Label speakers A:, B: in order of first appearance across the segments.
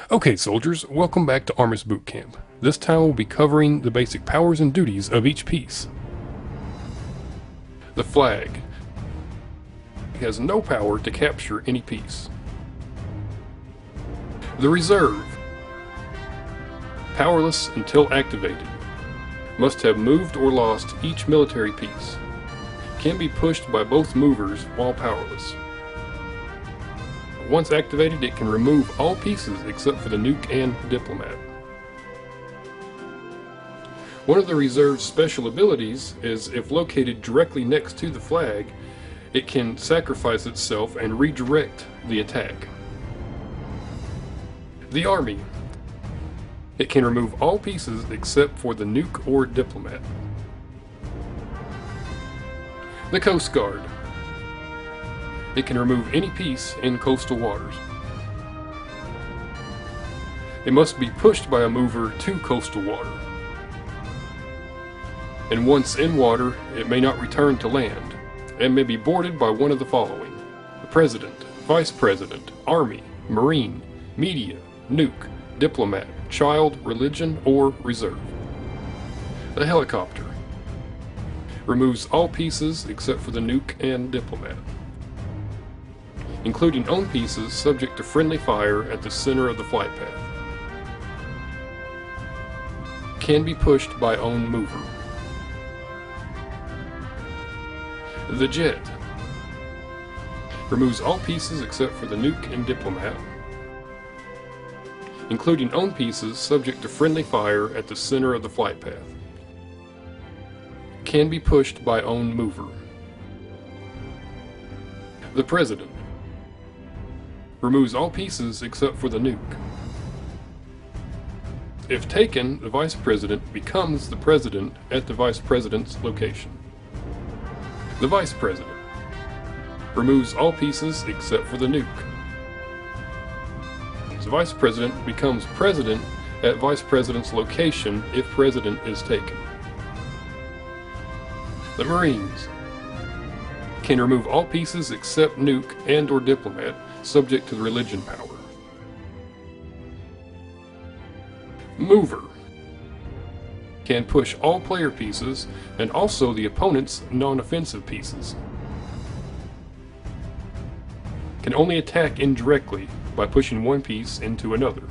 A: Okay, soldiers, welcome back to Armis Boot Camp. This time we'll be covering the basic powers and duties of each piece. The flag has no power to capture any piece. The reserve, powerless until activated, must have moved or lost each military piece. Can be pushed by both movers while powerless. Once activated, it can remove all pieces except for the nuke and diplomat. One of the reserve's special abilities is, if located directly next to the flag, it can sacrifice itself and redirect the attack. The Army. It can remove all pieces except for the nuke or diplomat. The Coast Guard. It can remove any piece in coastal waters. It must be pushed by a mover to coastal water. And once in water, it may not return to land, and may be boarded by one of the following: the President, Vice President, Army, Marine, Media, Nuke, Diplomat, Child, Religion, or Reserve. The Helicopter removes all pieces except for the nuke and diplomat, including own pieces subject to friendly fire at the center of the flight path. Can be pushed by own mover. The Jet removes all pieces except for the nuke and diplomat, including own pieces subject to friendly fire at the center of the flight path. Can be pushed by own mover. The President removes all pieces except for the nuke. If taken, the Vice President becomes the President at the Vice President's location. The Vice President removes all pieces except for the nuke. The Vice President becomes President at Vice President's location if President is taken. The Marines can remove all pieces except nuke and or diplomat, subject to the religion power. Mover can push all player pieces and also the opponent's non-offensive pieces. Can only attack indirectly by pushing one piece into another.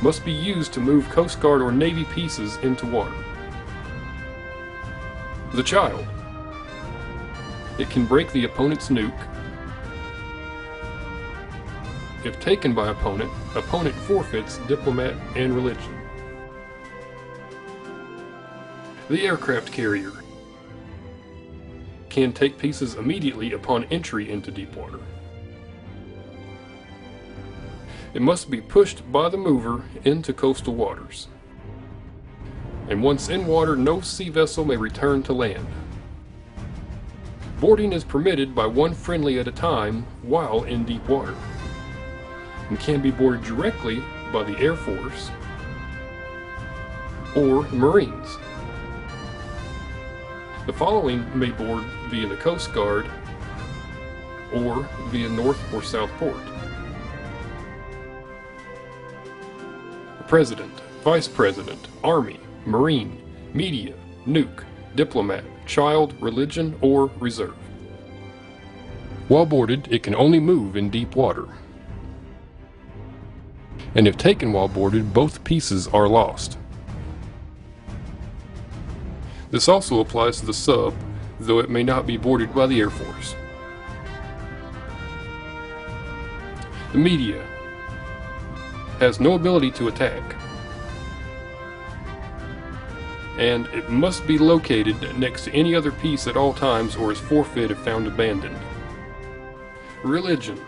A: Must be used to move Coast Guard or Navy pieces into water. The Child. It can break the opponent's nuke. If taken by opponent forfeits diplomat and religion. The Aircraft Carrier can take pieces immediately upon entry into deep water. It must be pushed by the mover into coastal waters. And once in water, no sea vessel may return to land. Boarding is permitted by one friendly at a time while in deep water, and can be boarded directly by the Air Force or Marines. The following may board via the Coast Guard or via North or South Port. The President, Vice President, Army, Marine, Media, Nuke, Diplomat, Child, Religion, or Reserve. While boarded, it can only move in deep water. And if taken while boarded, both pieces are lost. This also applies to the sub, though it may not be boarded by the Air Force. The Media has no ability to attack, and it must be located next to any other piece at all times or is forfeit if found abandoned. Religion.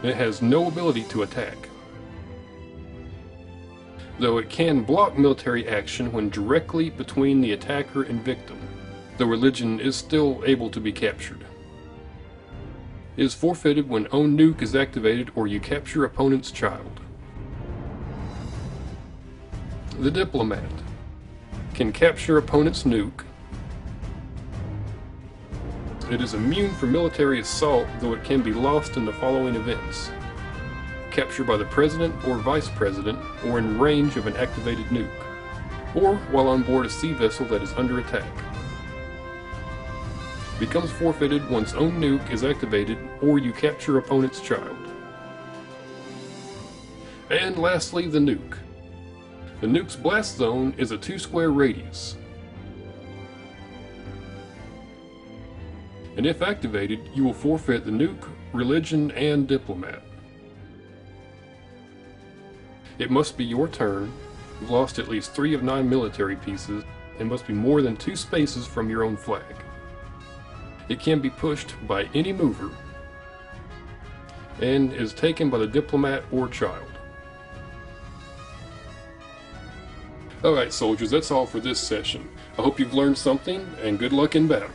A: It has no ability to attack, though it can block military action when directly between the attacker and victim. The religion is still able to be captured. It is forfeited when own nuke is activated or you capture opponent's child. The Diplomat can capture opponent's nuke. It is immune from military assault, though it can be lost in the following events: captured by the President or Vice President, or in range of an activated nuke, or while on board a sea vessel that is under attack. Becomes forfeited once own nuke is activated or you capture opponent's child. And lastly, the nuke. The nuke's blast zone is a 2 square radius. And if activated, you will forfeit the nuke, religion, and diplomat. It must be your turn. You've lost at least 3 of 9 military pieces, and must be more than 2 spaces from your own flag. It can be pushed by any mover, and is taken by the diplomat or child. Alright soldiers, that's all for this session. I hope you've learned something, and good luck in battle.